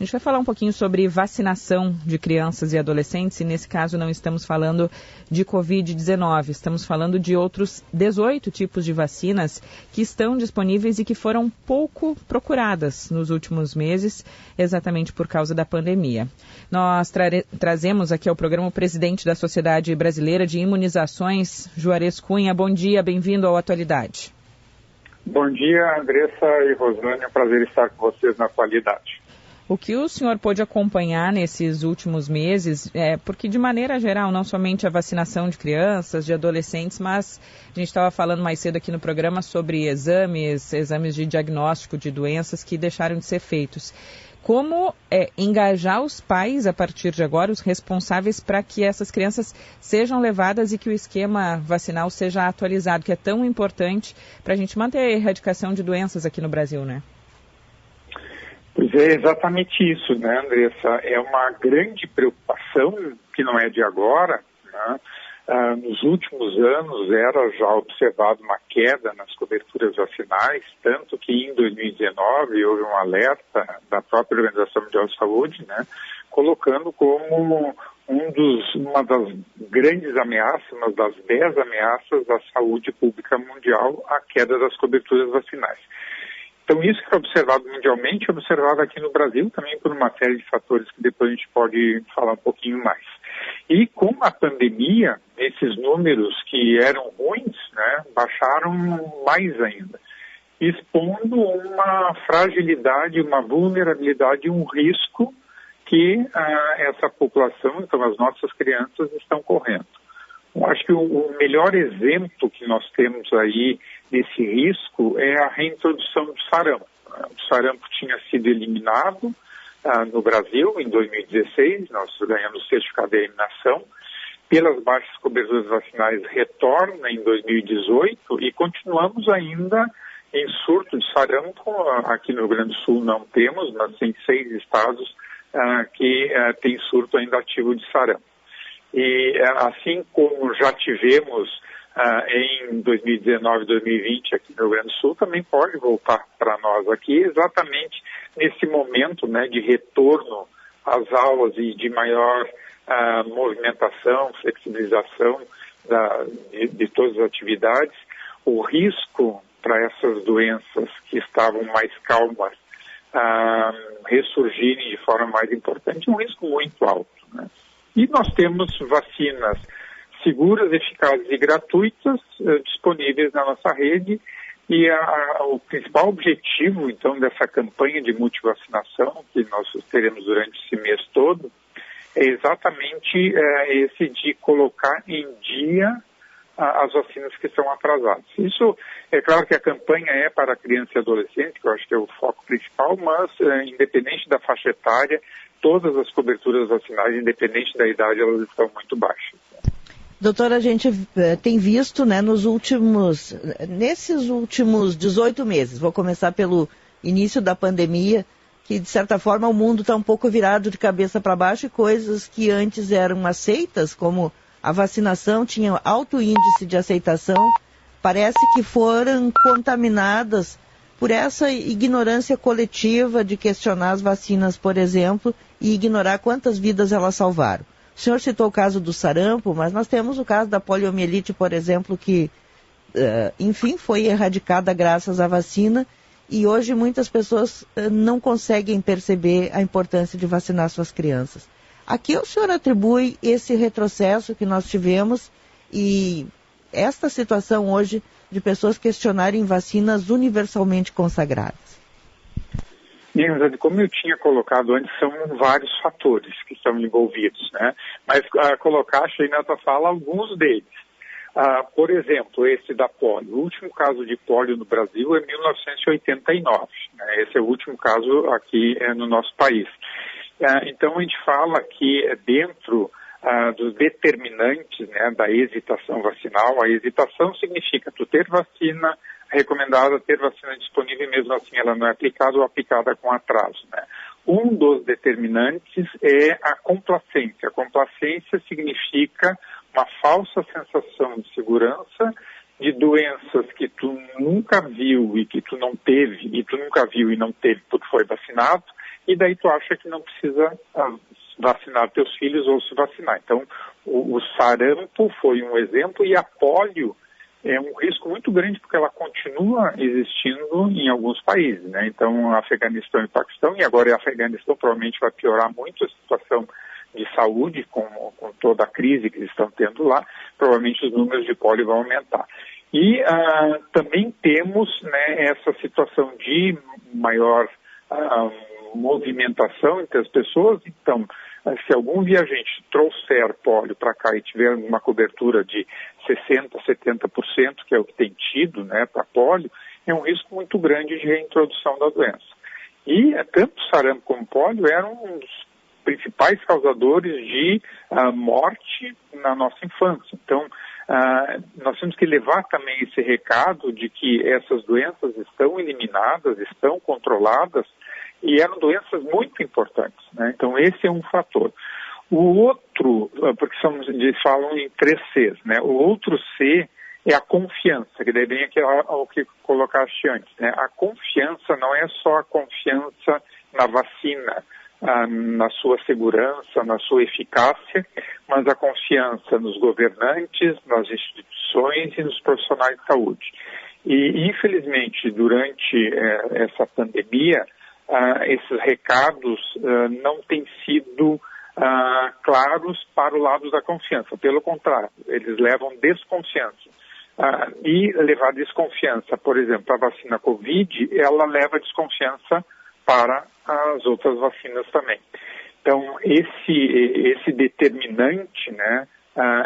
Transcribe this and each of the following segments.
A gente vai falar um pouquinho sobre vacinação de crianças e adolescentes, e nesse caso não estamos falando de Covid-19, estamos falando de outros 18 tipos de vacinas que estão disponíveis e que foram pouco procuradas nos últimos meses, exatamente por causa da pandemia. Nós trazemos aqui ao programa o presidente da Sociedade Brasileira de Imunizações, Juarez Cunha. Bom dia, bem-vindo ao Atualidade. Bom dia, Andressa e Rosânia, prazer estar com vocês na Atualidade. O que o senhor pôde acompanhar nesses últimos meses, porque de maneira geral, não somente a vacinação de crianças, de adolescentes, mas a gente estava falando mais cedo aqui no programa sobre exames de diagnóstico de doenças que deixaram de ser feitos. Como engajar os pais, a partir de agora, os responsáveis para que essas crianças sejam levadas e que o esquema vacinal seja atualizado, que é tão importante para a gente manter a erradicação de doenças aqui no Brasil, né? Pois é, exatamente isso, né, Andressa? É uma grande preocupação, que não é de agora, né? Nos últimos anos era já observado uma queda nas coberturas vacinais, tanto que em 2019 houve um alerta da própria Organização Mundial de Saúde, né, colocando como uma das grandes ameaças, uma das 10 ameaças da saúde pública mundial, a queda das coberturas vacinais. Então, isso que é observado mundialmente, é observado aqui no Brasil também por uma série de fatores que depois a gente pode falar um pouquinho mais. E com a pandemia, esses números que eram ruins, né, baixaram mais ainda, expondo uma fragilidade, uma vulnerabilidade, um risco que essa população, então as nossas crianças, estão correndo. Eu acho que o melhor exemplo que nós temos aí desse risco é a reintrodução do sarampo. O sarampo tinha sido eliminado no Brasil em 2016, nós ganhamos o certificado de eliminação. Pelas baixas coberturas vacinais retorna em 2018 e continuamos ainda em surto de sarampo. Aqui no Rio Grande do Sul não temos, mas tem 6 estados que têm surto ainda ativo de sarampo. E assim como já tivemos em 2019 e 2020 aqui no Rio Grande do Sul, também pode voltar para nós aqui exatamente nesse momento, né, de retorno às aulas e de maior movimentação, flexibilização de todas as atividades. O risco para essas doenças que estavam mais calmas ressurgirem de forma mais importante é um risco muito alto, né? E nós temos vacinas seguras, eficazes e gratuitas disponíveis na nossa rede. E o principal objetivo, então, dessa campanha de multivacinação que nós teremos durante esse mês todo é exatamente esse de colocar em dia as vacinas que estão atrasadas. Isso, é claro que a campanha é para criança e adolescente, que eu acho que é o foco principal, mas independente da faixa etária, todas as coberturas vacinais, independente da idade, elas estão muito baixas. Doutora, a gente tem visto, né, nesses últimos 18 meses, vou começar pelo início da pandemia, que de certa forma o mundo está um pouco virado de cabeça para baixo e coisas que antes eram aceitas, como a vacinação tinha alto índice de aceitação, parece que foram contaminadas por essa ignorância coletiva de questionar as vacinas, por exemplo, e ignorar quantas vidas elas salvaram. O senhor citou o caso do sarampo, mas nós temos o caso da poliomielite, por exemplo, que, enfim, foi erradicada graças à vacina, e hoje muitas pessoas não conseguem perceber a importância de vacinar suas crianças. A que o senhor atribui esse retrocesso que nós tivemos e esta situação hoje de pessoas questionarem vacinas universalmente consagradas? Como eu tinha colocado antes, são vários fatores que estão envolvidos, né? Mas colocar, achei nessa fala alguns deles. Por exemplo, esse da polio. O último caso de polio no Brasil é 1989. Né? Esse é o último caso aqui no nosso país. Então, a gente fala que dentro dos determinantes, né, da hesitação vacinal, a hesitação significa tu ter vacina recomendada, ter vacina disponível e mesmo assim ela não é aplicada ou aplicada com atraso, né? Um dos determinantes é a complacência. A complacência significa uma falsa sensação de segurança de doenças que tu nunca viu e que tu não teve, e tu nunca viu e não teve porque foi vacinado. e daí tu acha que não precisa vacinar teus filhos ou se vacinar. Então, o sarampo foi um exemplo, e a polio é um risco muito grande porque ela continua existindo em alguns países, né? Então, Afeganistão e Paquistão, e agora Afeganistão provavelmente vai piorar muito a situação de saúde com toda a crise que eles estão tendo lá, provavelmente os números de polio vão aumentar. E também temos, né, essa situação de maior movimentação entre as pessoas. Então, se algum viajante trouxer polio para cá e tiver uma cobertura de 60%, 70%, que é o que tem tido, né, para polio, é um risco muito grande de reintrodução da doença. E tanto sarampo como polio eram um dos principais causadores de morte na nossa infância. Então, nós temos que levar também esse recado de que essas doenças estão eliminadas, estão controladas, e eram doenças muito importantes, né? Então, esse é um fator. O outro, porque eles falam em 3 Cs, né? O outro C é a confiança, que daí vem ao que colocaste antes, né? A confiança não é só a confiança na vacina, na sua segurança, na sua eficácia, mas a confiança nos governantes, nas instituições e nos profissionais de saúde. E, infelizmente, durante essa pandemia, esses recados não têm sido claros para o lado da confiança. Pelo contrário, eles levam desconfiança. E levar desconfiança, por exemplo, a vacina Covid, ela leva desconfiança para as outras vacinas também. Então, esse determinante, né,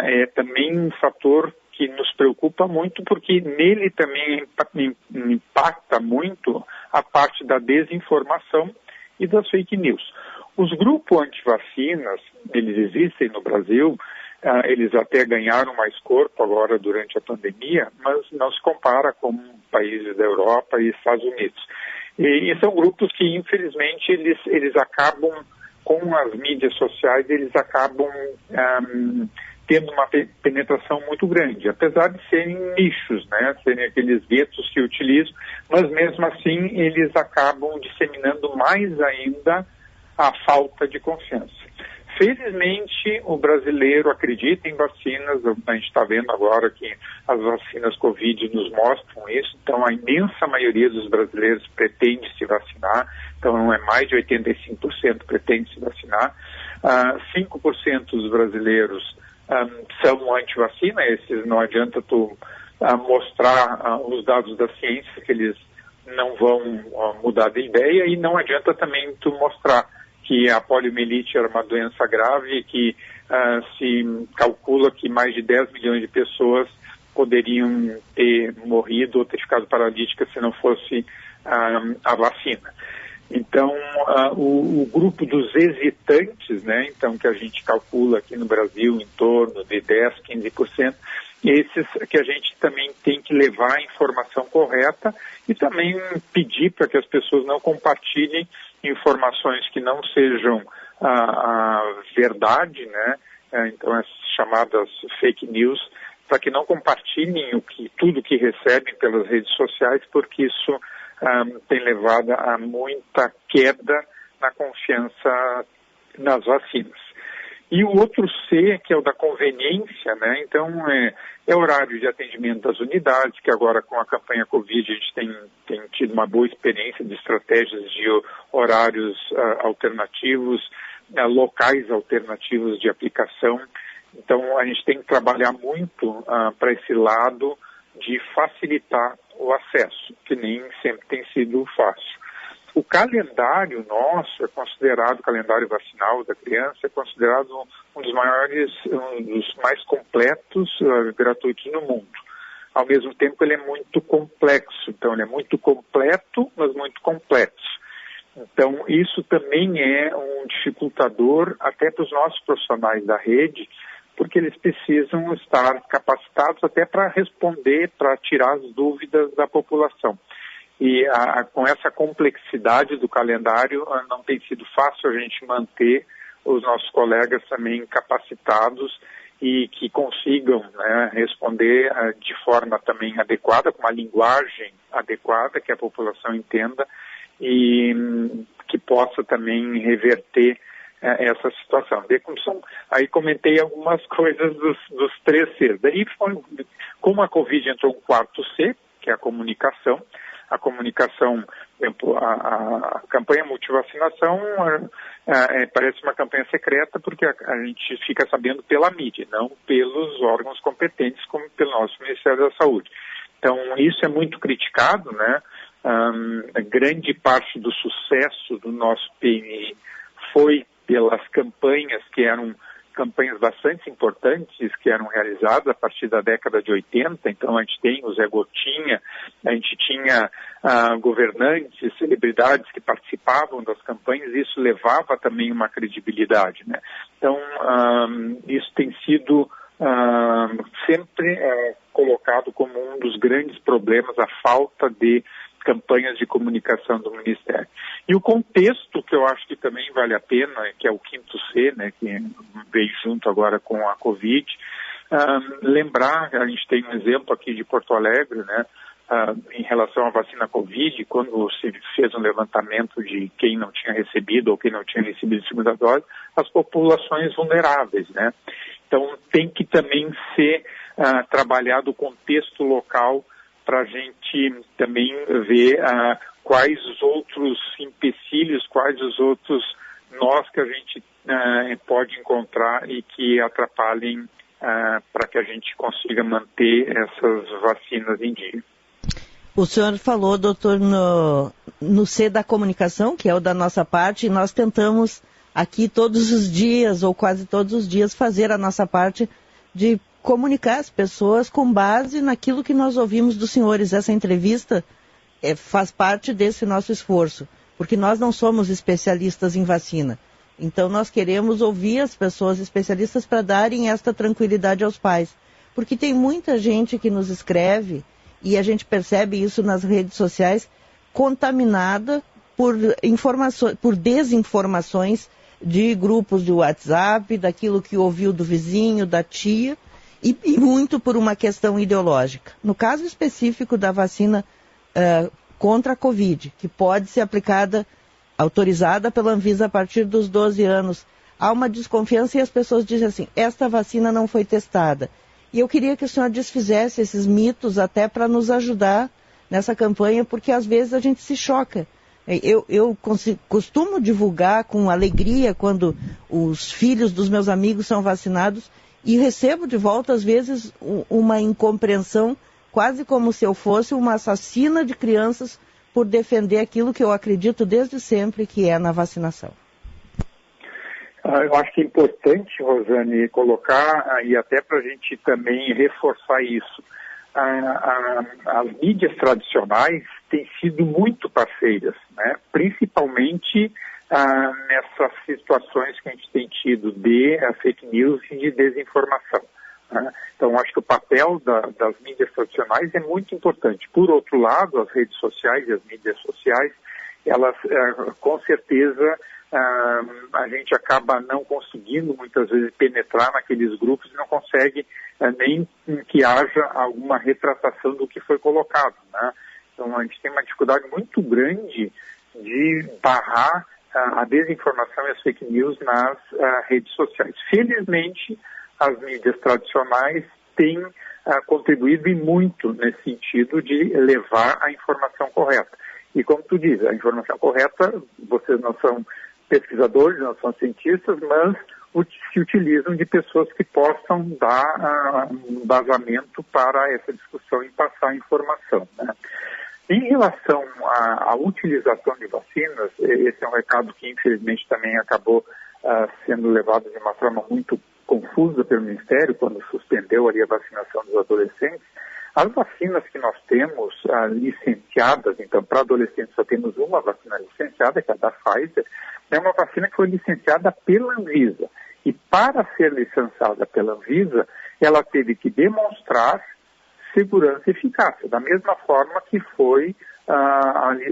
é também um fator que nos preocupa muito, porque nele também impacta muito a parte da desinformação e das fake news. Os grupos antivacinas, eles existem no Brasil, eles até ganharam mais corpo agora durante a pandemia, mas não se compara com países da Europa e Estados Unidos. E são grupos que, infelizmente, eles acabam, com as mídias sociais, eles acabam tendo uma penetração muito grande, apesar de serem nichos, né, serem aqueles guetos que utilizam, mas mesmo assim eles acabam disseminando mais ainda a falta de confiança. Felizmente, o brasileiro acredita em vacinas, a gente está vendo agora que as vacinas Covid nos mostram isso, então a imensa maioria dos brasileiros pretende se vacinar, então é mais de 85% pretende se vacinar, 5% dos brasileiros são anti-vacina, esses não adianta tu mostrar os dados da ciência, que eles não vão mudar de ideia, e não adianta também tu mostrar que a poliomielite era uma doença grave e que se calcula que mais de 10 milhões de pessoas poderiam ter morrido ou ter ficado paralíticas se não fosse a vacina. Então, o grupo dos hesitantes, né, então, que a gente calcula aqui no Brasil em torno de 10%, 15%, esses que a gente também tem que levar a informação correta e também pedir para que as pessoas não compartilhem informações que não sejam a verdade, né, então as chamadas fake news, para que não compartilhem tudo que recebem pelas redes sociais, porque isso tem levado a muita queda na confiança nas vacinas. E o outro C, que é o da conveniência, né? Então é horário de atendimento das unidades, que agora com a campanha Covid a gente tem tido uma boa experiência de estratégias de horários alternativos, locais alternativos de aplicação. Então a gente tem que trabalhar muito para esse lado de facilitar o acesso, que nem sempre tem sido fácil. O calendário nosso é considerado, o calendário vacinal da criança é considerado um dos mais completos gratuitos no mundo. Ao mesmo tempo, ele é muito complexo. Então, ele é muito completo, mas muito complexo. Então, isso também é um dificultador até para os nossos profissionais da rede, porque eles precisam estar capacitados até para responder, para tirar as dúvidas da população. E com essa complexidade do calendário, não tem sido fácil a gente manter os nossos colegas também capacitados e que consigam, né, responder de forma também adequada, com uma linguagem adequada, que a população entenda, e que possa também reverter essa situação. Aí comentei algumas coisas dos 3 Cs. Daí, como a Covid entrou um 4º C, que é a comunicação, por exemplo, a campanha multivacinação parece uma campanha secreta porque a gente fica sabendo pela mídia, não pelos órgãos competentes, como pelo nosso Ministério da Saúde. Então, isso é muito criticado, né? A grande parte do sucesso do nosso PMI foi pelas campanhas que eram campanhas bastante importantes que eram realizadas a partir da década de 80, então a gente tem o Zé Gotinha, a gente tinha governantes, celebridades que participavam das campanhas, e isso levava também uma credibilidade, né? Então, isso tem sido sempre colocado como um dos grandes problemas, a falta de campanhas de comunicação do Ministério. E o contexto, que eu acho que também vale a pena, que é o 5º C, né, que veio junto agora com a Covid, lembrar, a gente tem um exemplo aqui de Porto Alegre, né, em relação à vacina Covid, quando se fez um levantamento de quem não tinha recebido ou quem não tinha recebido a segunda dose, as populações vulneráveis, né? Então tem que também ser trabalhado o contexto local para a gente também ver quais os outros empecilhos, quais os outros nós que a gente pode encontrar e que atrapalhem para que a gente consiga manter essas vacinas em dia. O senhor falou, doutor, no C da comunicação, que é o da nossa parte, e nós tentamos aqui todos os dias, ou quase todos os dias, fazer a nossa parte de comunicar as pessoas com base naquilo que nós ouvimos dos senhores. Essa entrevista faz parte desse nosso esforço, porque nós não somos especialistas em vacina. Então nós queremos ouvir as pessoas especialistas para darem esta tranquilidade aos pais. Porque tem muita gente que nos escreve, e a gente percebe isso nas redes sociais, contaminada por desinformações de grupos de WhatsApp, daquilo que ouviu do vizinho, da tia, e muito por uma questão ideológica. No caso específico da vacina contra a Covid, que pode ser aplicada, autorizada pela Anvisa a partir dos 12 anos, há uma desconfiança e as pessoas dizem assim, esta vacina não foi testada. E eu queria que o senhor desfizesse esses mitos até para nos ajudar nessa campanha, porque às vezes a gente se choca. Eu costumo divulgar com alegria quando os filhos dos meus amigos são vacinados, e recebo de volta, às vezes, uma incompreensão, quase como se eu fosse uma assassina de crianças por defender aquilo que eu acredito desde sempre, que é na vacinação. Eu acho que é importante, Rosane, colocar, e até para a gente também reforçar isso, as mídias tradicionais têm sido muito parceiras, né? Principalmente nessas situações que a gente tem tido de fake news e de desinformação. Né? Então, acho que o papel das mídias tradicionais é muito importante. Por outro lado, as redes sociais e as mídias sociais, elas, com certeza, a gente acaba não conseguindo, muitas vezes, penetrar naqueles grupos e não consegue nem que haja alguma retratação do que foi colocado. Né? Então, a gente tem uma dificuldade muito grande de barrar a desinformação e as fake news nas redes sociais. Felizmente, as mídias tradicionais têm contribuído e muito nesse sentido de levar a informação correta. E como tu diz, a informação correta, vocês não são pesquisadores, não são cientistas, mas se utilizam de pessoas que possam dar um embasamento para essa discussão e passar a informação, né? Em relação à utilização de vacinas, esse é um recado que infelizmente também acabou sendo levado de uma forma muito confusa pelo Ministério, quando suspendeu ali a vacinação dos adolescentes. As vacinas que nós temos licenciadas, então para adolescentes só temos uma vacina licenciada, que é a da Pfizer, é uma vacina que foi licenciada pela Anvisa. E para ser licenciada pela Anvisa, ela teve que demonstrar segurança e eficácia, da mesma forma que foi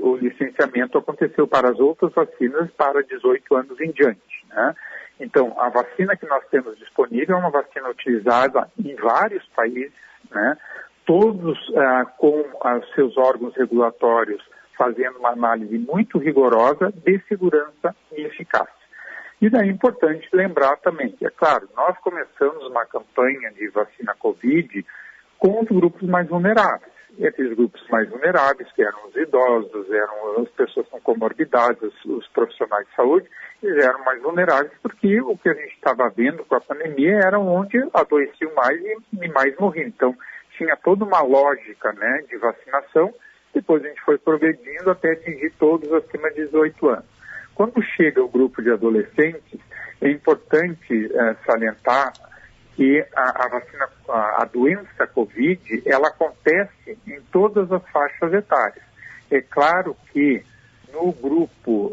o licenciamento aconteceu para as outras vacinas para 18 anos em diante, né? Então, a vacina que nós temos disponível é uma vacina utilizada em vários países, né? Todos com seus órgãos regulatórios fazendo uma análise muito rigorosa de segurança e eficácia. E daí é importante lembrar também que, é claro, nós começamos uma campanha de vacina Covid com os grupos mais vulneráveis. E aqueles grupos mais vulneráveis, que eram os idosos, eram as pessoas com comorbidades, os profissionais de saúde, eles eram mais vulneráveis porque o que a gente estava vendo com a pandemia era onde adoeciam mais e mais morriam. Então, tinha toda uma lógica, né, de vacinação. Depois a gente foi progredindo até atingir todos acima de 18 anos. Quando chega o grupo de adolescentes, é importante salientar que a vacina, a doença Covid, ela acontece em todas as faixas etárias. É claro que no grupo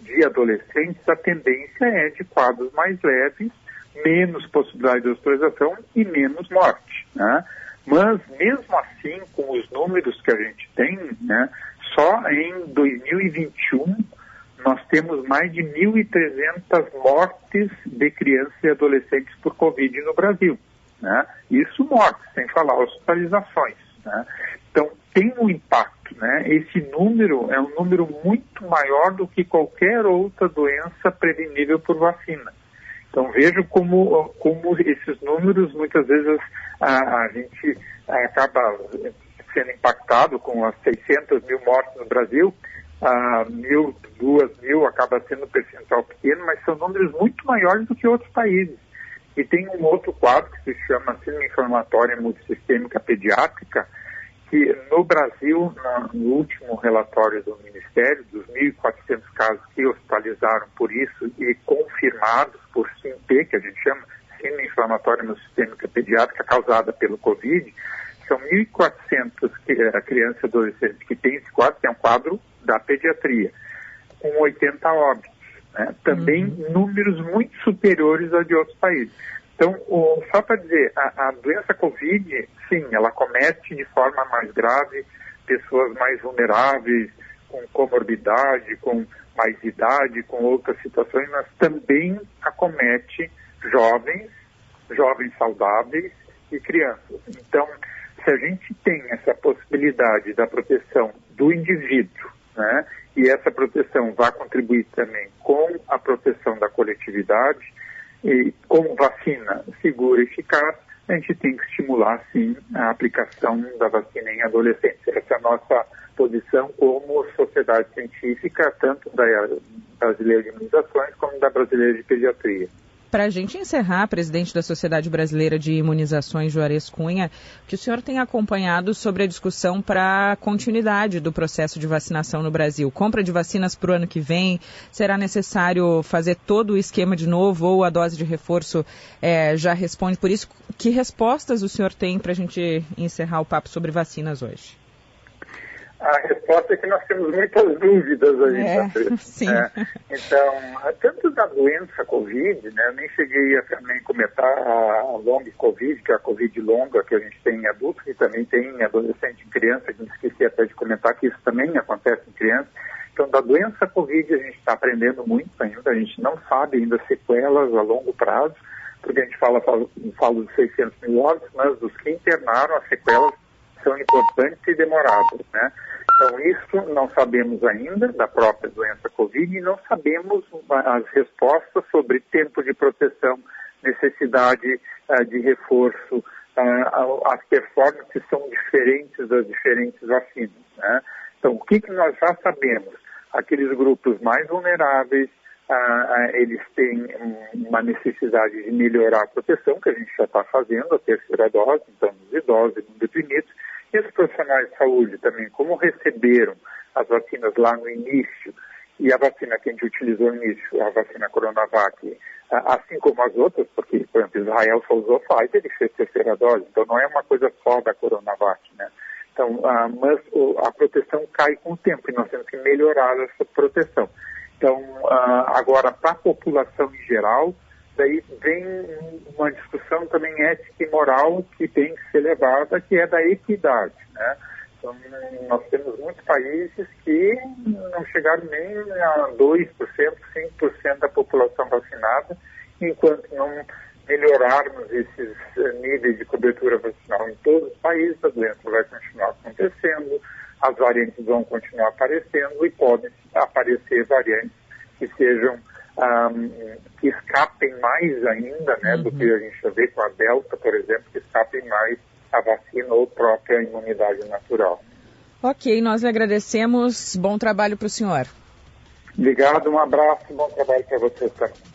de adolescentes a tendência é de quadros mais leves, menos possibilidade de hospitalização e menos morte, né? Mas mesmo assim, com os números que a gente tem, né, só em 2021 nós temos mais de 1.300 mortes de crianças e adolescentes por Covid no Brasil, né? Isso mortes, sem falar hospitalizações, né? Então, tem um impacto, né? Esse número é um número muito maior do que qualquer outra doença prevenível por vacina. Então, vejo como esses números, muitas vezes, a gente acaba sendo impactado com as 600 mil mortes no Brasil, 1.000, 2.000 acaba sendo um percentual pequeno, mas são números muito maiores do que outros países. E tem um outro quadro que se chama síndrome inflamatória multissistêmica pediátrica, que no Brasil, no último relatório do Ministério, dos 1.400 casos que hospitalizaram por isso e confirmados por SINP, que a gente chama síndrome inflamatória multissistêmica pediátrica causada pelo Covid, são 1.400 crianças e adolescentes que têm esse quadro, que é um quadro da pediatria, com 80 óbitos, né? Também números muito superiores a de outros países. Então, só para dizer, a doença Covid, sim, ela comete de forma mais grave pessoas mais vulneráveis, com comorbidade, com mais idade, com outras situações, mas também acomete jovens saudáveis e crianças. Então, se a gente tem essa possibilidade da proteção do indivíduo, né, e essa proteção vai contribuir também com a proteção da coletividade, e com vacina segura e eficaz, a gente tem que estimular, sim, a aplicação da vacina em adolescentes. Essa é a nossa posição como sociedade científica, tanto da Brasileira de Imunizações como da Brasileira de Pediatria. Para a gente encerrar, presidente da Sociedade Brasileira de Imunizações, Juarez Cunha, que o senhor tem acompanhado sobre a discussão para a continuidade do processo de vacinação no Brasil. Compra de vacinas para o ano que vem, será necessário fazer todo o esquema de novo ou a dose de reforço já responde por isso? Que respostas o senhor tem para a gente encerrar o papo sobre vacinas hoje? A resposta é que nós temos muitas dúvidas ainda. Sim. Então, tanto da doença Covid, né, eu nem cheguei a também comentar a long Covid, que é a Covid longa que a gente tem em adultos e também tem em adolescente e criança, que me esqueci até de comentar que isso também acontece em criança. Então, da doença Covid a gente está aprendendo muito ainda, a gente não sabe ainda sequelas a longo prazo, porque a gente fala dos 600 mil óbitos, mas dos que internaram, as sequelas são importantes e demoradas, né? Então, isso não sabemos ainda da própria doença Covid e não sabemos as respostas sobre tempo de proteção, necessidade de reforço, as performances são diferentes das diferentes vacinas, né? Então, o que nós já sabemos? Aqueles grupos mais vulneráveis, eles têm uma necessidade de melhorar a proteção, que a gente já está fazendo, a terceira dose, então, nos idosos e imunodeprimidos. E os profissionais de saúde também, como receberam as vacinas lá no início, e a vacina que a gente utilizou no início, a vacina Coronavac, assim como as outras, porque, por exemplo, Israel só usou Pfizer e fez terceira dose, então não é uma coisa só da Coronavac, né? Então, mas a proteção cai com o tempo e nós temos que melhorar essa proteção. Então, agora, para a população em geral, daí vem uma discussão também ética e moral que tem que ser levada, que é da equidade, né? Então, nós temos muitos países que não chegaram nem a 2%, 5% da população vacinada, enquanto não melhorarmos esses níveis de cobertura vacinal em todos os países, a doença vai continuar acontecendo, as variantes vão continuar aparecendo e podem aparecer variantes que sejam, que escapem mais ainda, né, do que a gente vê com a Delta, por exemplo, que escapem mais a vacina ou própria imunidade natural. Ok, nós lhe agradecemos. Bom trabalho para o senhor. Obrigado, um abraço, bom trabalho para vocês também.